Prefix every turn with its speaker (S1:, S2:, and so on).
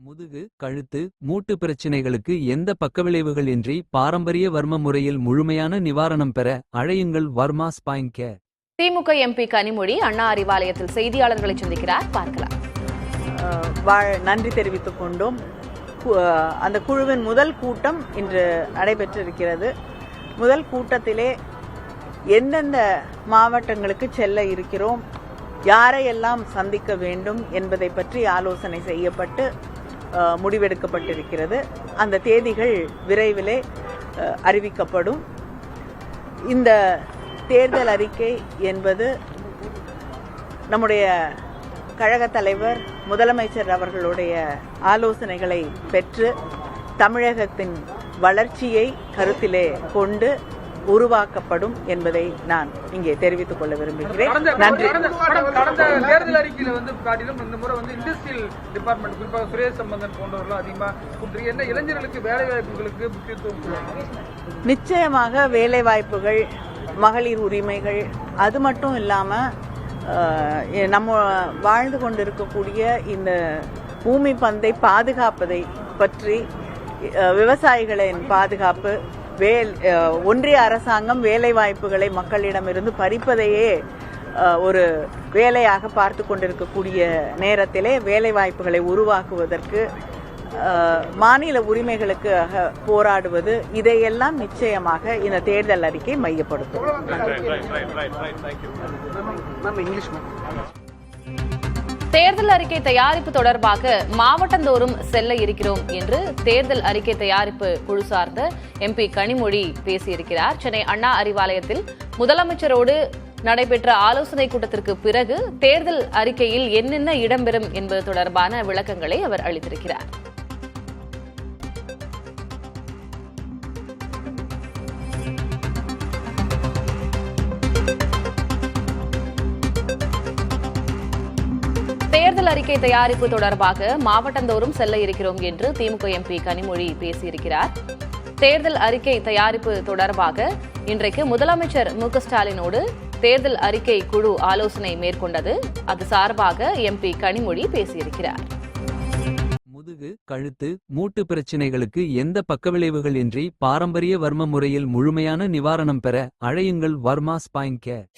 S1: முதுகு, கழுத்து, மூட்டு பிரச்சினைகளுக்கு எந்த பக்கவிளைவுகள் இன்றி பாரம்பரிய வர்ம முறையில் முழுமையான நிவாரணம் பெற அழையுங்கள் வர்மா ஸ்பைன் கேர்.
S2: திமுக எம்பி கனிமொழி அண்ணா அறிவாலயத்தில் செய்தியாளர்களை சந்திக்கிறார், பார்க்கலாம்.
S3: நன்றி தெரிவித்துக் கொண்டோம். அந்த குழுவின் முதல் கூட்டம் இன்று நடைபெற்றிருக்கிறது. முதல் கூட்டத்திலே எந்தெந்த மாவட்டங்களுக்கு செல்ல இருக்கிறோம், யாரையெல்லாம் சந்திக்க வேண்டும் என்பதை பற்றி ஆலோசனை செய்யப்பட்டு முடிவெடுக்கப்பட்டிருக்கிறது. அந்த தேதிகள் விரைவிலே அறிவிக்கப்படும். இந்த தேர்தல் அறிக்கை என்பது நம்முடைய கழகத் தலைவர் முதலமைச்சர் அவர்களுடைய ஆலோசனைகளை பெற்று தமிழகத்தின் வளர்ச்சியை கருத்திலே கொண்டு உருவாக்கப்படும் என்பதை நான் இங்கே தெரிவித்துக் கொள்ள விரும்புகிறேன். நன்றி.
S4: கடந்த தேர்தல் அறிக்கையில காட்டிலும் இந்த முறை இண்டஸ்ட்ரியல் டிபார்ட்மெண்ட் குறிப்பாக சுரேஷ் சம்பந்தன் போன்றவர்கள் அதிகமாக என்ன இளைஞர்களுக்கு வேலை வாய்ப்புகளுக்கு முக்கியத்துவம்?
S3: நிச்சயமாக வேலை வாய்ப்புகள், மகளிர் உரிமைகள், அது மட்டும் இல்லாம நம்ம வாழ்ந்து கொண்டிருக்கக்கூடிய இந்த பூமி பந்தை பாதுகாப்பதை பற்றி, விவசாயிகளின் பாதுகாப்பு, ஒன்றிய அரசாங்கம் வேலை வாய்ப்புகளை மக்களிடமிருந்து பறிப்பதையே ஒரு வேலையாக பார்த்து கொண்டிருக்கக்கூடிய நேரத்திலே வேலை வாய்ப்புகளை உருவாக்குவதற்கு, மாநில உரிமைகளுக்காக போராடுவது, இதையெல்லாம் நிச்சயமாக இந்த தேர்தல் அறிக்கை மையப்படுத்தும்.
S2: தேர்தல் அறிக்கை தயாரிப்பு தொடர்பாக மாவட்டந்தோறும் செல்ல இருக்கிறோம் என்று தேர்தல் அறிக்கை தயாரிப்பு குழு சார்ந்த எம்பி கனிமொழி பேசியிருக்கிறார். சென்னை அண்ணா அறிவாலயத்தில் முதலமைச்சரோடு நடைபெற்ற ஆலோசனை கூட்டத்திற்கு பிறகு தேர்தல் அறிக்கையில் என்னென்ன இடம்பெறும் என்பது தொடர்பான விளக்கங்களை அவர் அளித்திருக்கிறார். தேர்தல் அறிக்கை தயாரிப்பு தொடர்பாக மாவட்டந்தோறும் செல்ல இருக்கிறோம் என்று திமுக எம்பி கனிமொழி பேசியிருக்கிறார். தேர்தல் அறிக்கை தயாரிப்பு தொடர்பாக இன்றைக்கு முதலமைச்சர் மு.க.ஸ்டாலினோடு தேர்தல் அறிக்கை குழு ஆலோசனை மேற்கொண்டது. அது சார்பாக எம்பி கனிமொழி பேசியிருக்கிறார்.
S1: முதுகு, கழுத்து, மூட்டு பிரச்சினைகளுக்கு எந்த பக்கவிளைவுகள் இன்றி பாரம்பரிய வர்ம முறையில் முழுமையான நிவாரணம் பெற அழையுங்கள் வர்மா ஸ்பைன் கேர்.